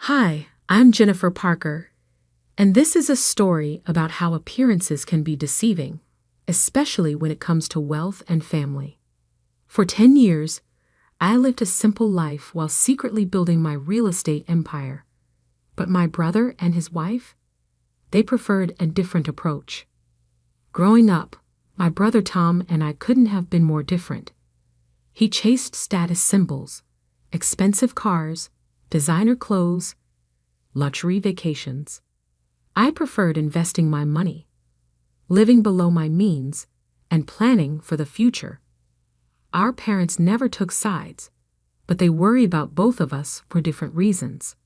Hi, I'm Jennifer Parker, and this is a story about how appearances can be deceiving, especially when it comes to wealth and family. For 10 years, I lived a simple life while secretly building my real estate empire. But my brother and his wife, they preferred a different approach. Growing up, my brother Tom and I couldn't have been more different. He chased status symbols, expensive cars, designer clothes, luxury vacations. I preferred investing my money, living below my means, and planning for the future. Our parents never took sides, but they worry about both of us for different reasons.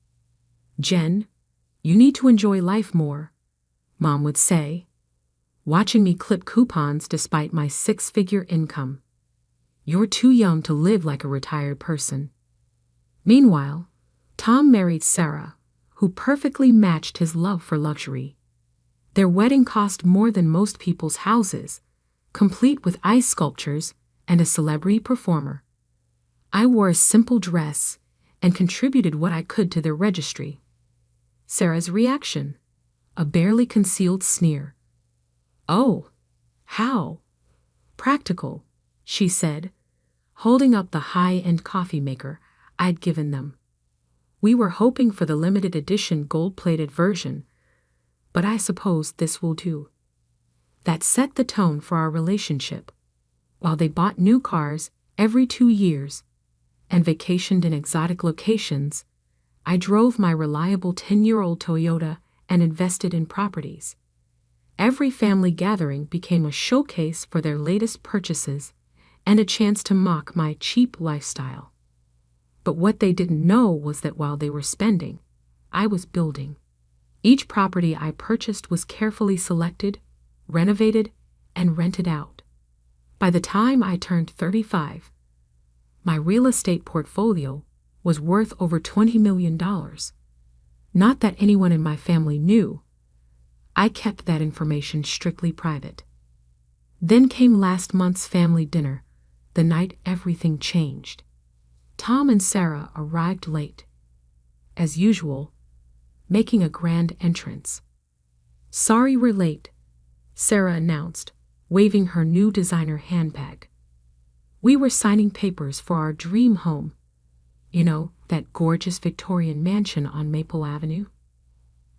"Jen, you need to enjoy life more," Mom would say, watching me clip coupons despite my six-figure income. "You're too young to live like a retired person." Meanwhile, Tom married Sarah, who perfectly matched his love for luxury. Their wedding cost more than most people's houses, complete with ice sculptures and a celebrity performer. I wore a simple dress and contributed what I could to their registry. Sarah's reaction: a barely concealed sneer. "Oh, how practical," she said, holding up the high-end coffee maker I'd given them. "We were hoping for the limited edition gold-plated version, but I suppose this will do." That set the tone for our relationship. While they bought new cars every 2 years and vacationed in exotic locations, I drove my reliable 10-year-old Toyota and invested in properties. Every family gathering became a showcase for their latest purchases and a chance to mock my cheap lifestyle. But what they didn't know was that while they were spending, I was building. Each property I purchased was carefully selected, renovated, and rented out. By the time I turned 35, my real estate portfolio was worth over $20 million. Not that anyone in my family knew. I kept that information strictly private. Then came last month's family dinner, the night everything changed. Tom and Sarah arrived late, as usual, making a grand entrance. "Sorry we're late," Sarah announced, waving her new designer handbag. "We were signing papers for our dream home. You know, that gorgeous Victorian mansion on Maple Avenue."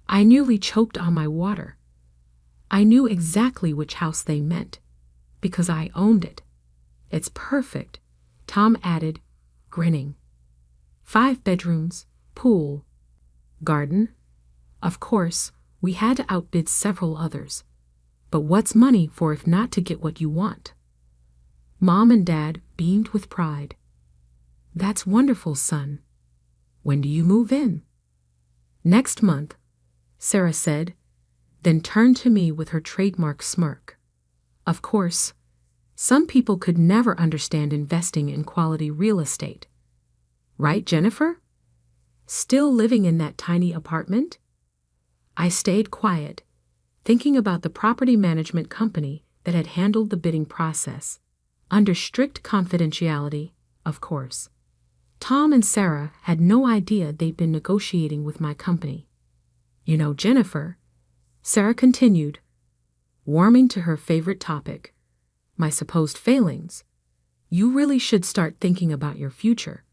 I nearly choked on my water. I knew exactly which house they meant, because I owned it. "It's perfect," Tom added, grinning. 5 bedrooms, pool, garden. Of course, we had to outbid several others. But what's money for if not to get what you want? Mom and Dad beamed with pride. "That's wonderful, son. When do you move in?" "Next month," Sarah said, then turned to me with her trademark smirk. Of course, some people could never understand investing in quality real estate. Right, Jennifer? Still living in that tiny apartment? I stayed quiet, thinking about the property management company that had handled the bidding process, under strict confidentiality, of course. Tom and Sarah had no idea they'd been negotiating with my company. "You know, Jennifer," Sarah continued, warming to her favorite topic, my supposed failings, "you really should start thinking about your future.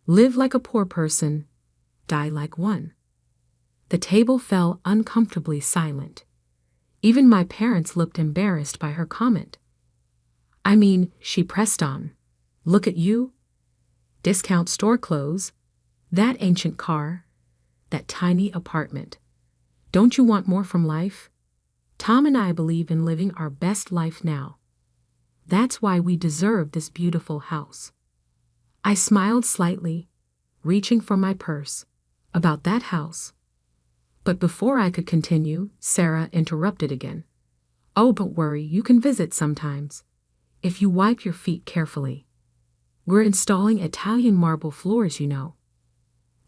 Live like a poor person, die like one." The table fell uncomfortably silent. Even my parents looked embarrassed by her comment. "I mean," she pressed on, "look at you. Discount store clothes, that ancient car, that tiny apartment. Don't you want more from life? Tom and I believe in living our best life now. That's why we deserve this beautiful house." I smiled slightly, reaching for my purse. About that house. But before I could continue, Sarah interrupted again. "Oh, don't worry, you can visit sometimes, if you wipe your feet carefully. We're installing Italian marble floors, you know."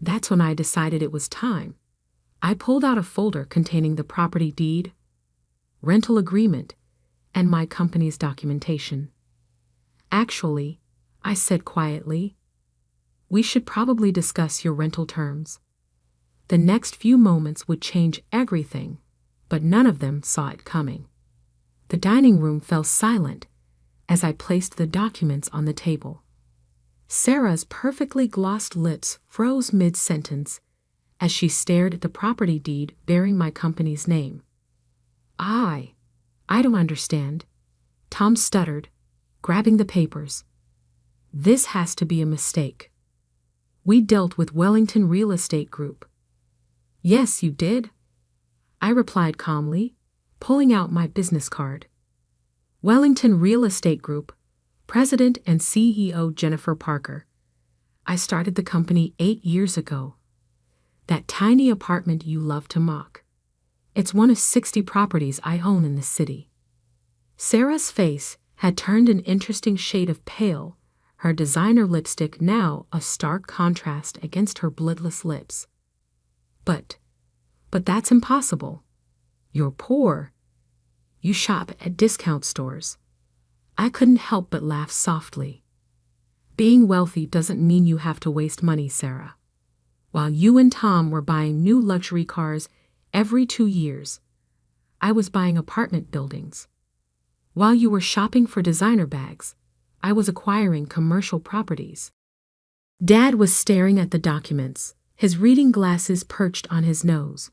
That's when I decided it was time. I pulled out a folder containing the property deed, rental agreement, and my company's documentation. "Actually," I said quietly, "we should probably discuss your rental terms." The next few moments would change everything, but none of them saw it coming. The dining room fell silent as I placed the documents on the table. Sarah's perfectly glossed lips froze mid-sentence as she stared at the property deed bearing my company's name. I don't understand, Tom stuttered, grabbing the papers. This has to be a mistake. We dealt with Wellington Real Estate Group. Yes, you did, I replied calmly, pulling out my business card. Wellington Real Estate Group, President and CEO Jennifer Parker. I started the company 8 years ago. That tiny apartment you love to mock. It's one of 60 properties I own in the city. Sarah's face had turned an interesting shade of pale, her designer lipstick now a stark contrast against her bloodless lips. But that's impossible. You're poor. You shop at discount stores. I couldn't help but laugh softly. Being wealthy doesn't mean you have to waste money, Sarah. While you and Tom were buying new luxury cars every 2 years, I was buying apartment buildings. While you were shopping for designer bags, I was acquiring commercial properties. Dad was staring at the documents, his reading glasses perched on his nose.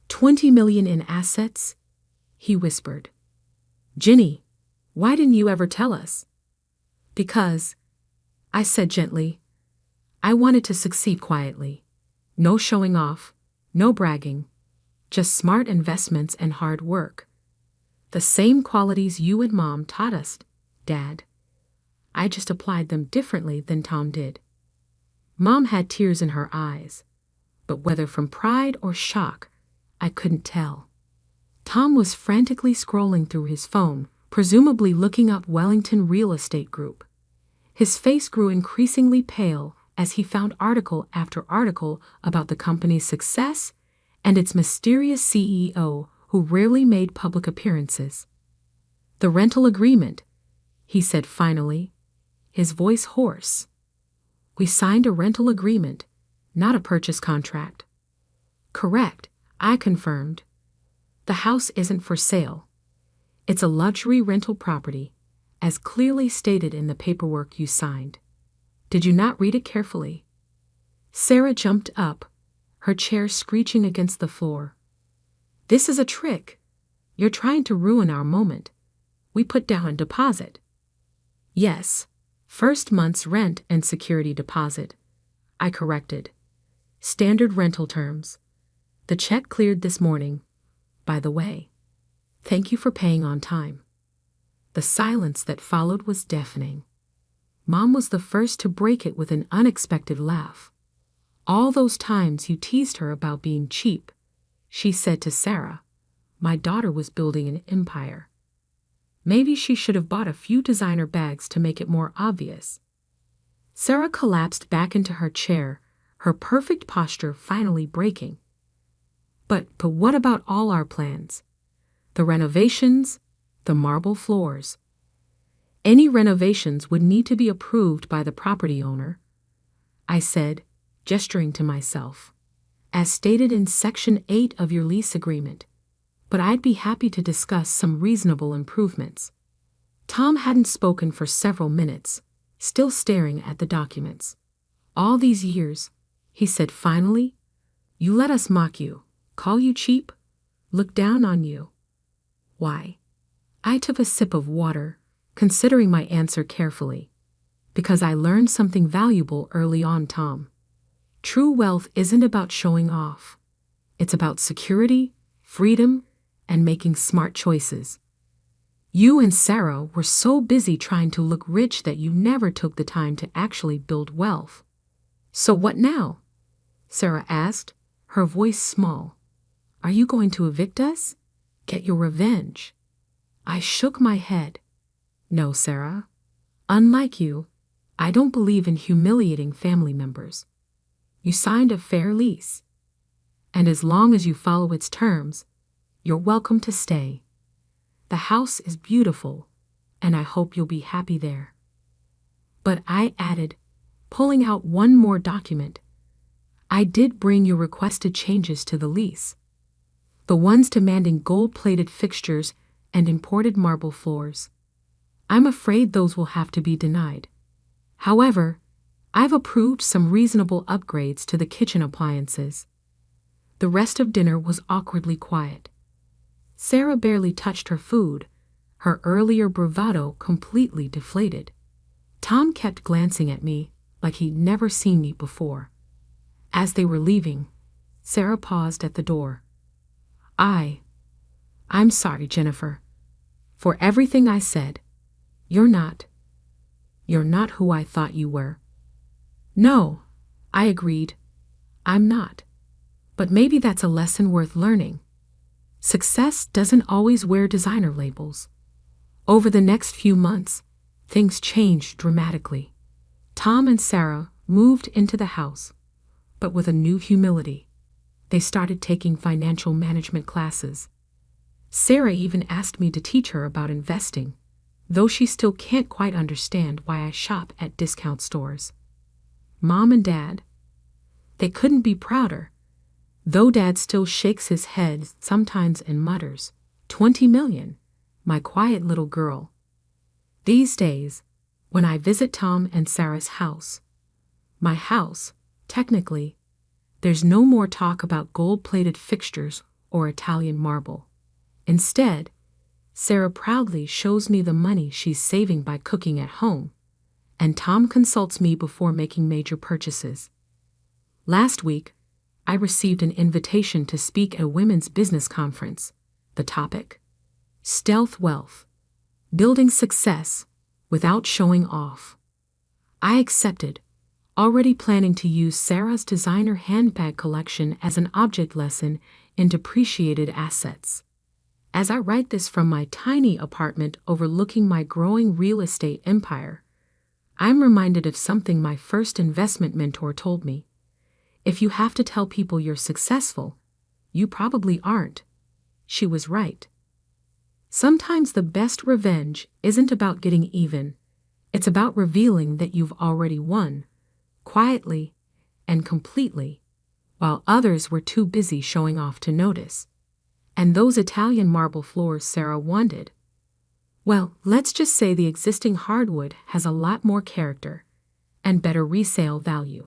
20 million in assets? He whispered. Ginny, why didn't you ever tell us? Because, I said gently, I wanted to succeed quietly. No showing off, no bragging, just smart investments and hard work. The same qualities you and Mom taught us, Dad. I just applied them differently than Tom did. Mom had tears in her eyes, but whether from pride or shock, I couldn't tell. Tom was frantically scrolling through his phone, presumably looking up Wellington Real Estate Group. His face grew increasingly pale as he found article after article about the company's success and its mysterious CEO who rarely made public appearances. The rental agreement, he said finally, his voice hoarse. We signed a rental agreement, not a purchase contract. Correct, I confirmed. The house isn't for sale. It's a luxury rental property, as clearly stated in the paperwork you signed. Did you not read it carefully? Sarah jumped up, her chair screeching against the floor. This is a trick. You're trying to ruin our moment. We put down a deposit. Yes, first month's rent and security deposit, I corrected. Standard rental terms. The check cleared this morning, by the way. Thank you for paying on time. The silence that followed was deafening. Mom was the first to break it with an unexpected laugh. All those times you teased her about being cheap, she said to Sarah, my daughter was building an empire. Maybe she should have bought a few designer bags to make it more obvious. Sarah collapsed back into her chair, her perfect posture finally breaking. But what about all our plans? The renovations, the marble floors. Any renovations would need to be approved by the property owner, I said, gesturing to myself, as stated in Section 8 of your lease agreement, but I'd be happy to discuss some reasonable improvements. Tom hadn't spoken for several minutes, still staring at the documents. All these years, he said finally, you let us mock you, call you cheap, look down on you. Why? I took a sip of water, considering my answer carefully. Because I learned something valuable early on, Tom. True wealth isn't about showing off. It's about security, freedom, and making smart choices. You and Sarah were so busy trying to look rich that you never took the time to actually build wealth. So what now? Sarah asked, her voice small. Are you going to evict us? Get your revenge? I shook my head. No, Sarah. Unlike you, I don't believe in humiliating family members. You signed a fair lease. And as long as you follow its terms, you're welcome to stay. The house is beautiful, and I hope you'll be happy there. But I added, pulling out one more document, I did bring your requested changes to the lease. The ones demanding gold-plated fixtures and imported marble floors. I'm afraid those will have to be denied. However, I've approved some reasonable upgrades to the kitchen appliances. The rest of dinner was awkwardly quiet. Sarah barely touched her food, her earlier bravado completely deflated. Tom kept glancing at me like he'd never seen me before. As they were leaving, Sarah paused at the door. I'm sorry, Jennifer. For everything I said. You're not who I thought you were. No, I agreed. I'm not. But maybe that's a lesson worth learning. Success doesn't always wear designer labels. Over the next few months, things changed dramatically. Tom and Sarah moved into the house, but with a new humility. They started taking financial management classes. Sarah even asked me to teach her about investing, though she still can't quite understand why I shop at discount stores. Mom and Dad, they couldn't be prouder, though Dad still shakes his head sometimes and mutters, 20 million, my quiet little girl. These days, when I visit Tom and Sarah's house, my house, technically, there's no more talk about gold-plated fixtures or Italian marble. Instead, Sarah proudly shows me the money she's saving by cooking at home, and Tom consults me before making major purchases. Last week, I received an invitation to speak at a women's business conference. The topic? Stealth wealth. Building success without showing off. I accepted, already planning to use Sarah's designer handbag collection as an object lesson in depreciated assets. As I write this from my tiny apartment overlooking my growing real estate empire, I'm reminded of something my first investment mentor told me. If you have to tell people you're successful, you probably aren't. She was right. Sometimes the best revenge isn't about getting even. It's about revealing that you've already won, quietly and completely, while others were too busy showing off to notice. And those Italian marble floors Sarah wanted, well, let's just say the existing hardwood has a lot more character and better resale value.